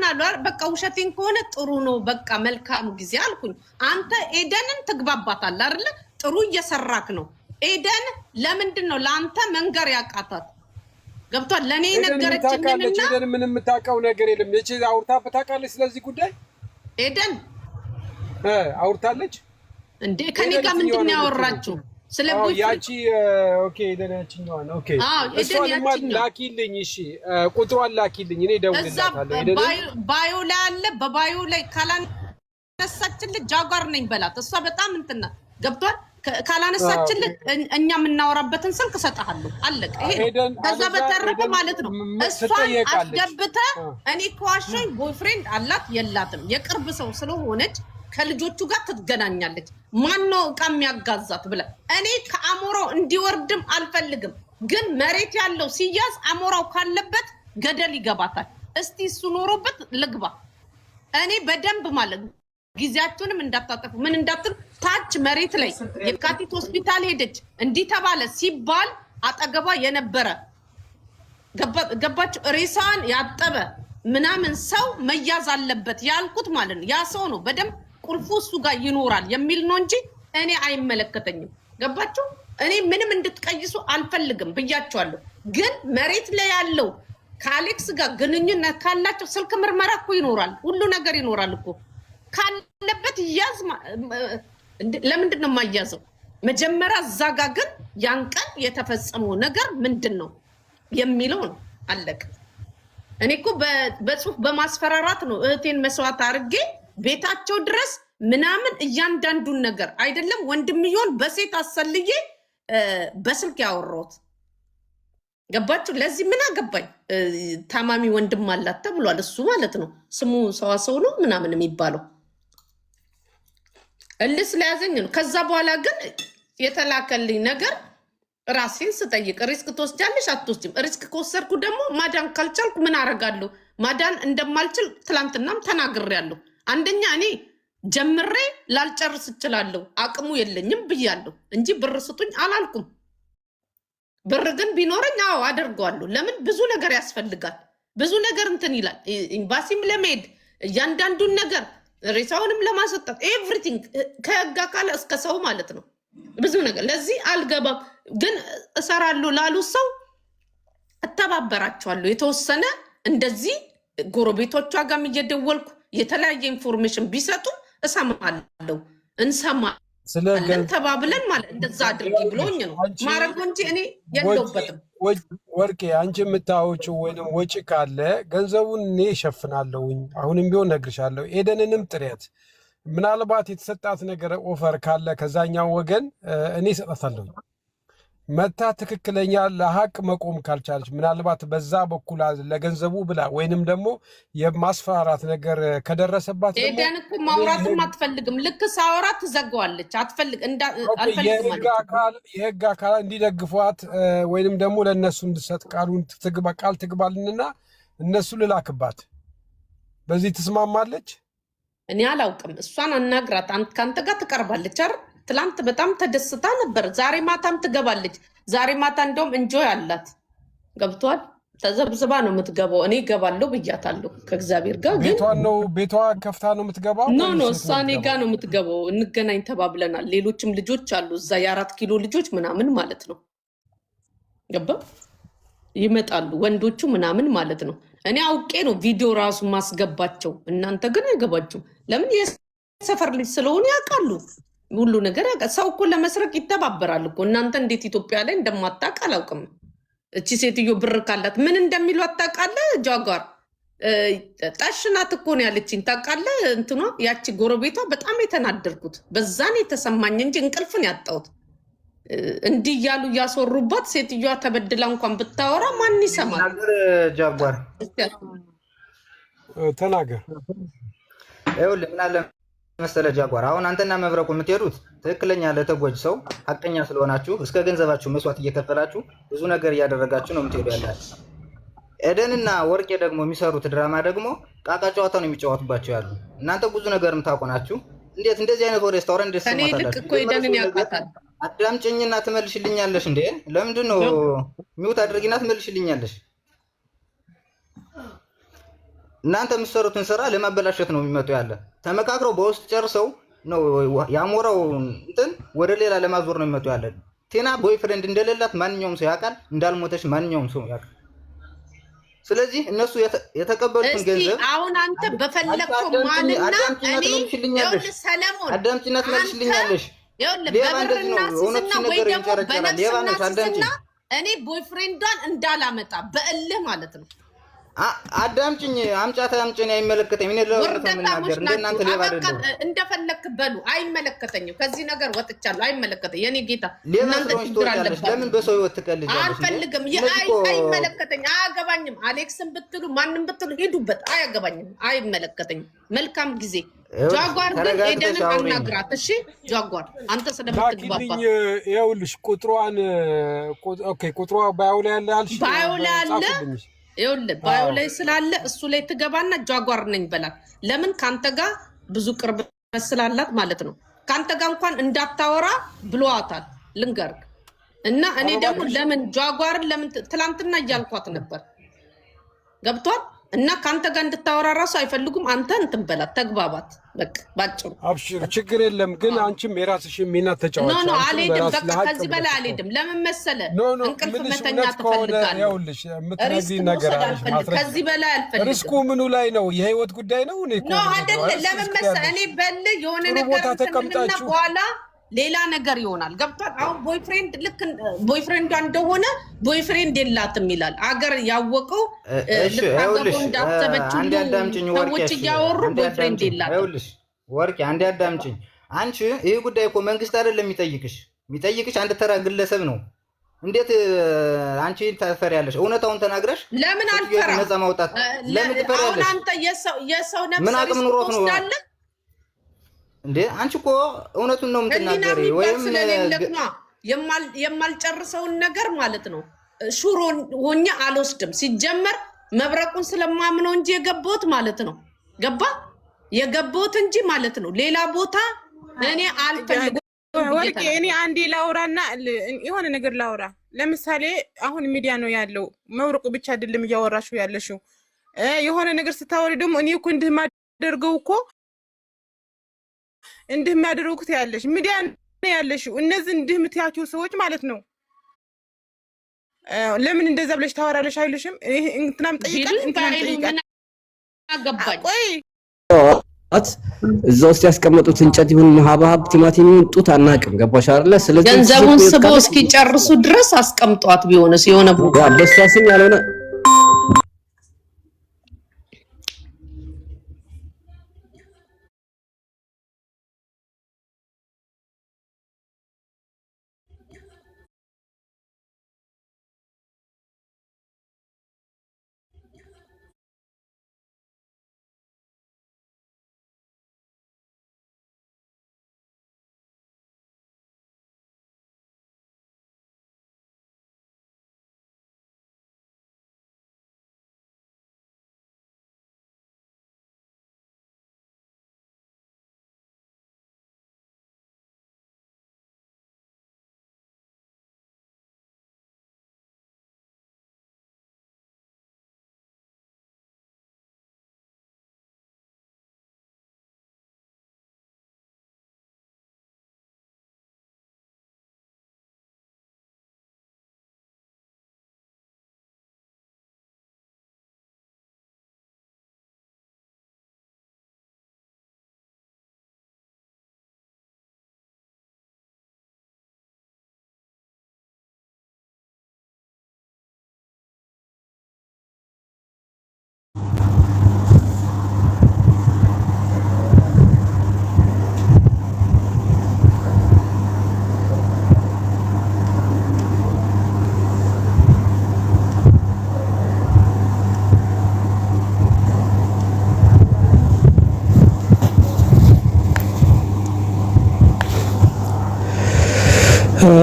አሉ በቃ ውሸቴን ከሆነ ጥሩ ነው በቃ መልካም ጊዜ አልኩኝ። አንተ ኤደንን ትግባባታለህ አይደለ? ጥሩ እየሰራክ ነው። ኤደን ለምንድን ነው ለአንተ መንገር ያቃታት? ገብቷል። ለኔ ነገረችኝና ኤደን ምንም የምታውቀው ነገር የለም። እቺ አውርታበት ታውቃለች ስለዚህ ጉዳይ? ኤደን አውርታለች እንዴ? ከኔ ጋር ምንድን ነው ያወራችሁ? ስለዚህ ያቺ ኦኬ ኤደን ያቺኛው ነው። ኦኬ እሷንማ ላኪልኝ። እሺ ቁጥሯን ላኪልኝ፣ እኔ ደውልላታለሁ። ኤደን ባዮ ላይ አለ። በባዮ ላይ ካላነሳችልህ ጃጓር ነኝ በላት። እሷ በጣም እንትና ገብቷል። ካላነሳችልህ እኛ የምናወራበትን ስልክ እሰጥሃለሁ። አለቀ። ይሄ ከዛ በተረፈ ማለት ነው እሷን አስገብተህ እኔ ከዋሸኝ ቦይፍሬንድ አላት የላትም የቅርብ ሰው ስለሆነች ከልጆቹ ጋር ትገናኛለች። ማነው እቃ የሚያጋዛት ብለህ እኔ ከአሞራው እንዲወርድም አልፈልግም። ግን መሬት ያለው ሲያዝ አሞራው ካለበት ገደል ይገባታል። እስቲ እሱ ኖሮበት ልግባ። እኔ በደንብ ማለት ጊዜያችሁንም እንዳታጠፉ ምን እንዳትሉ። ታች መሬት ላይ የካቲት ሆስፒታል ሄደች እንዲህ ተባለ ሲባል አጠገቧ የነበረ ገባችሁ ሬሳዋን ያጠበ ምናምን ሰው መያዝ አለበት ያልኩት ማለት ነው። ያ ሰው ነው በደንብ ቁልፉ እሱ ጋር ይኖራል የሚል ነው እንጂ እኔ አይመለከተኝም። ገባችሁ? እኔ ምንም እንድትቀይሱ አልፈልግም ብያችኋለሁ። ግን መሬት ላይ ያለው ከአሌክስ ጋር ግንኙነት ካላቸው ስልክ ምርመራ እኮ ይኖራል፣ ሁሉ ነገር ይኖራል እኮ ካለበት ይያዝ። ለምንድን ነው የማያዘው? መጀመሪያ እዛ ጋር ግን ያን ቀን የተፈጸመው ነገር ምንድን ነው የሚለው ነው። አለቀ። እኔ እኮ በጽሁፍ በማስፈራራት ነው እህቴን መስዋዕት አድርጌ ቤታቸው ድረስ ምናምን እያንዳንዱን ነገር አይደለም ወንድምየውን በሴት አሰልዬ በስልክ ያወራሁት። ገባችሁ? ለዚህ ምን አገባኝ? ታማሚ ወንድም አላት ተብሏል። እሱ ማለት ነው ስሙ ሰዋሰው ነው ምናምን የሚባለው እልስ ለያዘኝ ነው። ከዛ በኋላ ግን የተላከልኝ ነገር ራሴን ስጠይቅ ሪስክ ትወስጃለሽ አትወስጂም? ሪስክ ከወሰድኩ ደግሞ ማዳን ካልቻልኩ ምን አረጋለሁ? ማዳን እንደማልችል ትላንትናም ተናግሬያለሁ። አንደኛ እኔ ጀምሬ ላልጨርስ እችላለሁ አቅሙ የለኝም ብያለሁ እንጂ ብር ስጡኝ አላልኩም። ብር ግን ቢኖረኝ አዎ አደርገዋለሁ። ለምን ብዙ ነገር ያስፈልጋል፣ ብዙ ነገር እንትን ይላል። ኤምባሲም ለመሄድ እያንዳንዱን ነገር ሬሳውንም ለማሰጣት ኤቭሪቲንግ ከህግ አካል እስከ ሰው ማለት ነው ብዙ ነገር። ለዚህ አልገባም። ግን እሰራለሁ ላሉ ሰው እተባበራቸዋለሁ። የተወሰነ እንደዚህ ጎረቤቶቿ ጋርም እየደወልኩ የተለያየ ኢንፎርሜሽን ቢሰጡ እሰማለሁ። እንሰማለን ተባብለን ማለት እንደዛ አድርጊ ብሎኝ ነው ማረግ እንጂ እኔ የለውበትም። ወርቄ አንቺ የምታወጪው ወይም ወጪ ካለ ገንዘቡን እኔ እሸፍናለሁኝ። አሁንም ቢሆን ነግርሻለሁ። ኤደንንም ጥሬት ምናልባት የተሰጣት ነገር ኦፈር ካለ ከዛኛው ወገን እኔ እሰጣታለሁ። መታ ትክክለኛ ለሀቅ መቆም ካልቻለች ምናልባት በዛ በኩል ለገንዘቡ ብላ ወይንም ደግሞ የማስፈራራት ነገር ከደረሰባት ኤደን እኮ ማውራትም አትፈልግም። ልክ ሳወራ ትዘጋዋለች። የህግ አካል እንዲደግፏት ወይንም ደግሞ ለእነሱ እንድሰጥ ቃል ትግባልንና እነሱ ልላክባት። በዚህ ትስማማለች? እኔ አላውቅም። እሷን አናግራት። ከአንተ ጋር ትቀርባለች አይደል? ትላንት በጣም ተደስታ ነበር። ዛሬ ማታም ትገባለች። ዛሬ ማታ እንደውም እንጆይ አላት። ገብቷል። ተዘብዝባ ነው የምትገባው። እኔ እገባለሁ ብያታለሁ ከእግዚአብሔር ጋር። ቤቷ ከፍታ ነው የምትገባው? ኖ እሷ እኔ ጋ ነው የምትገባው። እንገናኝ ተባብለናል። ሌሎችም ልጆች አሉ እዛ የ4 ኪሎ ልጆች ምናምን ማለት ነው። ገባ ይመጣሉ ወንዶቹ ምናምን ማለት ነው። እኔ አውቄ ነው ቪዲዮ ራሱ ማስገባቸው። እናንተ ግን አይገባችሁም። ለምን? የሰፈር ልጅ ስለሆኑ ያውቃሉ ሁሉ ነገር። ሰው እኮ ለመስረቅ ይተባበራል እኮ። እናንተ እንዴት ኢትዮጵያ ላይ እንደማታውቅ አላውቅም። እቺ ሴትዮ ብር ካላት ምን እንደሚሉ አታውቃለህ? ጃጓር ጠሽናት እኮ ነው ያለችኝ ታውቃለህ? እንትኗ ያቺ ጎረቤቷ በጣም የተናደርኩት በዛን የተሰማኝ እንጂ እንቅልፍን ያጣሁት። እንዲህ እያሉ እያስወሩባት ሴትዮዋ ተበድላ እንኳን ብታወራ ማን ይሰማል? ጃጓር ተናገር። ይኸውልህ ምን አለ መሰለ ጃጓር፣ አሁን አንተና መብረቁ የምትሄዱት ትክክለኛ ለተጎጅ ሰው ሀቀኛ ስለሆናችሁ እስከ ገንዘባችሁ መስዋዕት እየከፈላችሁ ብዙ ነገር እያደረጋችሁ ነው የምትሄዱ ያላችሁ። ኤደንና ወርቄ ደግሞ የሚሰሩት ድራማ ደግሞ ቃቃ ጨዋታ ነው የሚጫወቱባቸው ያሉ። እናንተ ብዙ ነገር የምታውቁ ናችሁ። እንዴት እንደዚህ አይነት ወሬ ስታወራ እንዴት ሰማታላችሁ? አዳምጪኝና ትመልሽልኛለሽ እንዴ? ለምንድን ነው ሚውት አድርጊና ትመልሽልኛለሽ? እናንተ የምትሰሩትን ስራ ለማበላሸት ነው የሚመጡ ያለ ተመካክረው በውስጥ ጨርሰው ነው ያሞራው እንትን ወደ ሌላ ለማዞር ነው የሚመጡ ያለ ቴና ቦይፍሬንድ እንደሌላት ማንኛውም ሰው ያውቃል እንዳልሞተሽ ማንኛውም ሰው ያውቃል ስለዚህ እነሱ የተቀበሉትን ገንዘብ አሁን አንተ በፈለከው ማንና እኔ ሰለሞን አዳምጪና ትመልሽልኛለሽ በብርና ስስና ወይ ደግሞ በነፍስና ስስና እኔ ቦይፍሬንዷን እንዳላመጣ በእልህ ማለት ነው አዳምጪኝ አምጫታ አምጪኝ አይመለከተኝም እኔ ለወርተ ምናገር እንደናንተ ሌባ አይደለም እንደፈለክ በሉ አይመለከተኝም ከዚህ ነገር ወጥቻለሁ አይመለከተኝ የኔ ጌታ እናንተ ትወጣለሽ ለምን በሰው ህይወት ትቀልጃለሽ አልፈልግም አይመለከተኝ አያገባኝም አሌክስን ብትሉ ማንንም ብትሉ ሄዱበት አያገባኝም አይመለከተኝም መልካም ጊዜ ጃጓር ግን ሄደን አናግራት እሺ ጃጓር አንተ ስለምትግባባ ይኸውልሽ ቁጥሯን ኦኬ ቁጥሯ ባይውላ ያለ አልሽ ባይውላ ያለ ይኸውልህ ባዮ ላይ ስላለ እሱ ላይ ትገባና ጃጓር ነኝ በላት ለምን ካንተ ጋር ብዙ ቅርብ መስላላት ማለት ነው ካንተ ጋር እንኳን እንዳታወራ ብሏታል ልንገርክ እና እኔ ደግሞ ለምን ጃጓርን ለምን ትላንትና እያልኳት ነበር ገብቷል እና ካንተ ጋር እንድታወራ ራሱ አይፈልጉም አንተ እንትን በላት ተግባባት በቃ ባጭሩ አብሽር ችግር የለም ግን አንቺም የራስሽ ሚና ተጫዋች ኖ አልሄድም በቃ ከዚህ በላይ አልሄድም ለምን መሰለ እንቅልፍ መተኛ ተፈልጋለሁ ይኸውልሽ የምትነግሪኝ ነገር አለሽ ከዚህ በላይ አልፈልግም ሪስኩ ምኑ ላይ ነው የህይወት ጉዳይ ነው እኔ ኖ አይደለም ለምን መሰለ እኔ በል የሆነ ነገር ተቀምጣችሁ በኋላ ሌላ ነገር ይሆናል ገብቷል አሁን ቦይፍሬንድ ልክ ቦይፍሬንዷ እንደሆነ ቦይፍሬንድ የላትም ይላል አገር ያወቀው ለታገበው እንዳተበችው ሰዎች ያወሩ ቦይፍሬንድ የላትም ይኸውልሽ ወርቂ አንዴ አዳምጪኝ አንቺ ይሄ ጉዳይ እኮ መንግስት አይደለም የሚጠይቅሽ አንድ ተራ ግለሰብ ነው እንዴት አንቺ ታፈሪያለሽ እውነታውን ተናግረሽ ለምን አልፈራም ነፃ ማውጣት ለምን ትፈሪያለሽ አሁን አንተ የሰው ነፍስ ምን አቅም ኑሮት ነው እንዴ አንቺ እኮ እውነቱን ነው የምትናገሪ ወይም የማልጨርሰውን ነገር ማለት ነው ሹሮ ሆኛ አልወስድም ሲጀመር መብረቁን ስለማምነው እንጂ የገባሁት ማለት ነው ገባ የገባሁት እንጂ ማለት ነው ሌላ ቦታ እኔ አልፈልግም ወርቄ እኔ አንዴ ላውራና የሆነ ነገር ላውራ ለምሳሌ አሁን ሚዲያ ነው ያለው መብረቁ ብቻ አይደለም እያወራሽው ያለሽው የሆነ ነገር ስታወሪ ደግሞ እኔ እኮ እንደማደርገው እኮ እንደማደርጉት ያለሽ ሚዲያ ነው ያለሽው እነዚህ እንደምትያቸው ሰዎች ማለት ነው ለምን እንደዛ ብለሽ ታወራለሽ አይልሽም እንትናም ጠይቃት አገባኝ ቆይ እዛ ውስጥ ያስቀመጡት እንጨት ይሁን ሀባብ ቲማቲም ይሁን ጡት አናውቅም ገባሽ አይደለ ስለዚህ ገንዘቡን ስቦ እስኪጨርሱ ድረስ አስቀምጧት ቢሆንስ የሆነ ቦታ በሷ ስም ያልሆነ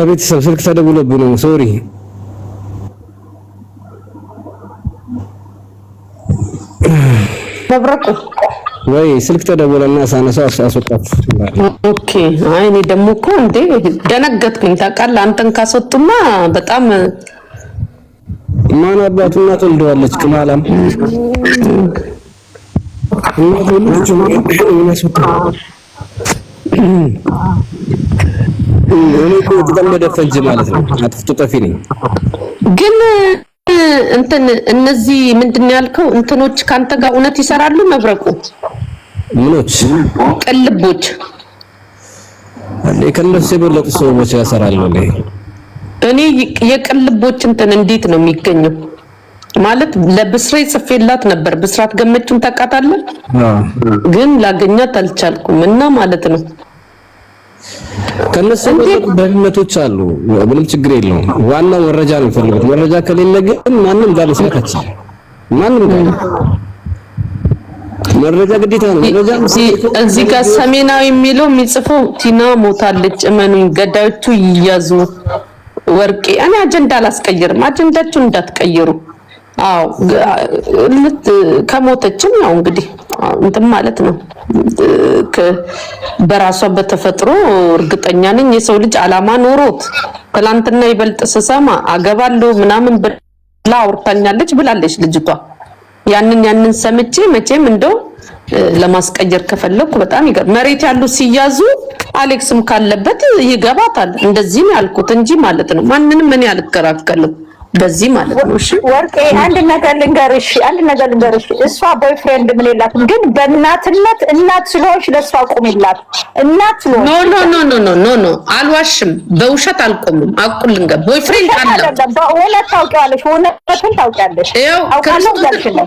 ቤተሰብ ስልክ ተደውሎብኝ ነው ሶሪ መብረቁ ወይ ስልክ ተደውለና ሳነሳው አስወጣት ኦኬ አይ እኔ ደግሞ እኮ እንዴ ደነገጥኩኝ ታውቃለህ አንተን ካስወጡማ በጣም ማን አባቱና ተወልደዋለች ቅማላም እኔ እኮ ተጠመደ ፈንጅ ማለት ነው። አጥፍቶ ጠፊ ነኝ። ግን እንትን እነዚህ ምንድን ነው ያልከው እንትኖች ካንተ ጋር እውነት ይሰራሉ? መብረቁ ምኖች ቅልቦች ከነሱ የበለጡ ሰዎች ያሰራሉ። እኔ የቅልቦች እንትን እንዴት ነው የሚገኘው? ማለት ለብስሬ ጽፌላት ነበር። ብስራት ገመቹን ታውቃታለህ? ግን ላገኛት አልቻልኩም እና ማለት ነው ከነሱ በህመቶች አሉ። ምንም ችግር የለውም። ዋናው መረጃ ነው የሚፈልጉት። መረጃ ከሌለ ግን ማንም ጋር ሊሰካች ማንም ጋር መረጃ ግዴታ ነው። መረጃ እዚህ ጋር ሰሜናዊ የሚለው የሚጽፈው ቲና ሞታለች፣ እመኑኝ ገዳዮቹ ይያዙ። ወርቄ እኔ አጀንዳ አላስቀይርም። አጀንዳችሁን እንዳትቀይሩ። አዎ ከሞተችም ያው እንግዲህ እንትን ማለት ነው። በራሷ በተፈጥሮ እርግጠኛ ነኝ የሰው ልጅ አላማ ኖሮት ትላንትና ይበልጥ ስሰማ አገባለሁ ምናምን ብላ አውርታኛለች ብላለች ልጅቷ። ያንን ሰምቼ መቼም እንደው ለማስቀየር ከፈለኩ በጣም መሬት ያሉ ሲያዙ አሌክስም ካለበት ይገባታል። እንደዚህ ነው ያልኩት እንጂ ማለት ነው ማንንም ምን ያልከራከልም በዚህ ማለት ነው። እሺ ወርቄ አንድ ነገር ልንገርሽ፣ እሷ ቦይፍሬንድ ምን የላትም፣ ግን በእናትነት እናት ስለሆንሽ ለእሷ ቆሚላት። እናት ስለሆንሽ ኖ አልዋሽም፣ በውሸት አልቆምም። አቁል ልንገር ቦይፍሬንድ አላት። በእውነት ታውቂዋለሽ፣ እውነቱን ታውቂያለሽ።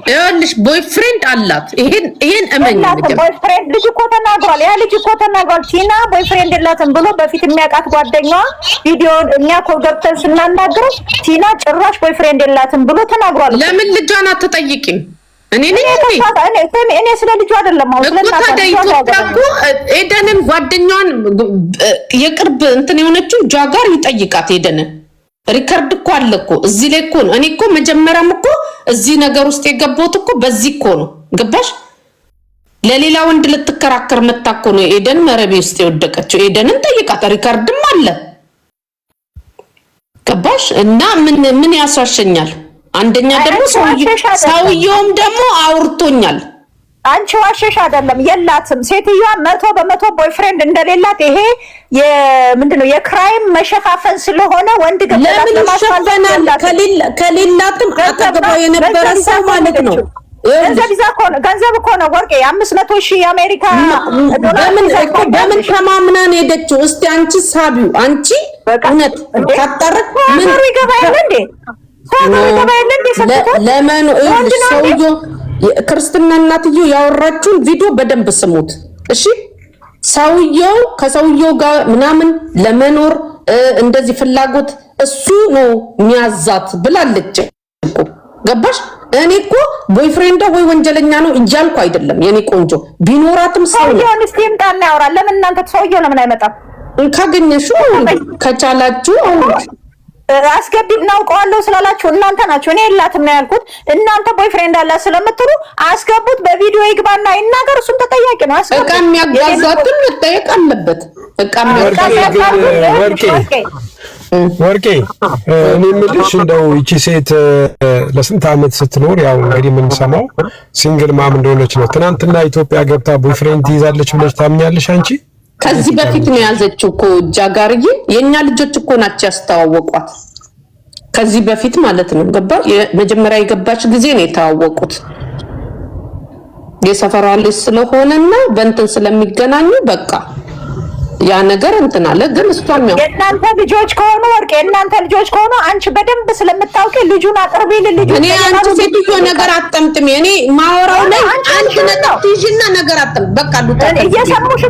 ይኸውልሽ ቦይፍሬንድ አላት። ይሄን እመኝ። ቦይፍሬንድ ልጅ እኮ ተናግሯል። ያ ልጅ እኮ ተናግሯል። ቲና ቦይፍሬንድ የላትም ብሎ በፊት የሚያውቃት ጓደኛዋ ቪዲዮ እኛ እኮ ገብተን ስናናግረው ቲና ጭራሽ ቦይፍሬንድ የላትም ብሎ ተናግሯል። ለምን ልጇን አትጠይቂም? እኔ ስለ ልጇ አይደለም ኤደንን ጓደኛዋን የቅርብ እንትን የሆነችው ጃጋር ይጠይቃት። ኤደንን ሪከርድ እኮ አለ እኮ እዚህ ላይ እኮ ነው። እኔ እኮ መጀመሪያም እኮ እዚህ ነገር ውስጥ የገባሁት እኮ በዚህ እኮ ነው። ገባሽ? ለሌላ ወንድ ልትከራከር መታ እኮ ነው ኤደን መረቤ ውስጥ የወደቀችው። ኤደንን ጠይቃት፣ ሪከርድም አለ። ገባሽ? እና ምን ያሳሸኛል? አንደኛ ደግሞ ሰውየውም ደግሞ አውርቶኛል። አንቺ ዋሸሽ አይደለም፣ የላትም ሴትዮዋ 100% ቦይፍሬንድ እንደሌላት። ይሄ ምንድነው የክራይም መሸፋፈን ስለሆነ ወንድ ለምን ይሸፈናል? ከሌላትም አጠገቧ የነበረ ሰው ማለት ነው። ገንዘብ እኮ ነው ወርቄ፣ 500,000 የአሜሪካ በምን ተማምናን ሄደችው? እስቲ አንቺ ሳቢው አንቺ እውነት ካጣረክ ምን ይገባል እንዴ? ለምን ሰውዬው ክርስትና እናትየው ያወራችውን ቪዲዮ በደንብ ስሙት እሺ። ሰውዬው ከሰውዬው ጋር ምናምን ለመኖር እንደዚህ ፍላጎት እሱ ነው የሚያዛት ብላለች እኮ ገባሽ? እኔ እኮ ቦይፍሬንድ ወይ ወንጀለኛ ነው እያልኩ አይደለም የኔ ቆንጆ። ቢኖራትም ሰውዬውን እስቲ ይምጣና ያወራል። ለምን እናንተ ሰውዬው ለምን አይመጣም? ካገኘሽው ከቻላችሁ አስገቢ እናውቀዋለሁ ስላላችሁ እናንተ ናችሁ። እኔ የላትም ነው ያልኩት። እናንተ ቦይፍሬንድ አላት ስለምትሉ አስገቡት፣ በቪዲዮ ይግባና ይናገር። እሱም ተጠያቂ ነው። እቃ የሚያጋዛትን መጠየቅ አለበት። ወርቄ እኔ የምልሽ እንደው ይቺ ሴት ለስንት ዓመት ስትኖር ያው እንግዲህ የምንሰማው ሲንግል ማም እንደሆነች ነው። ትናንትና ኢትዮጵያ ገብታ ቦይፍሬንድ ትይዛለች ብለሽ ታምኛለሽ አንቺ? ከዚህ በፊት ነው ያዘችው እኮ ጃጋርዬ። የኛ ልጆች እኮ ናቸው ያስተዋወቋት ከዚህ በፊት ማለት ነው። ገባ? መጀመሪያ የገባች ጊዜ ነው የተዋወቁት። የሰፈሯ ልጅ ስለሆነና በእንትን ስለሚገናኙ በቃ ያ ነገር እንትን አለ። ግን እሷም ያው የእናንተ ልጆች ከሆኑ ወርቄ የእናንተ ልጆች ከሆኑ አንቺ በደንብ ስለምታውቂ ልጁን አቅርቢል። ልጁ እኔ አንቺ ሴትዮ ነገር አጠምጥም። እኔ ማወራው ላይ አንቺ ነገር ትይዥና ነገር አጠም በቃ ሉታ እየሰሙሽ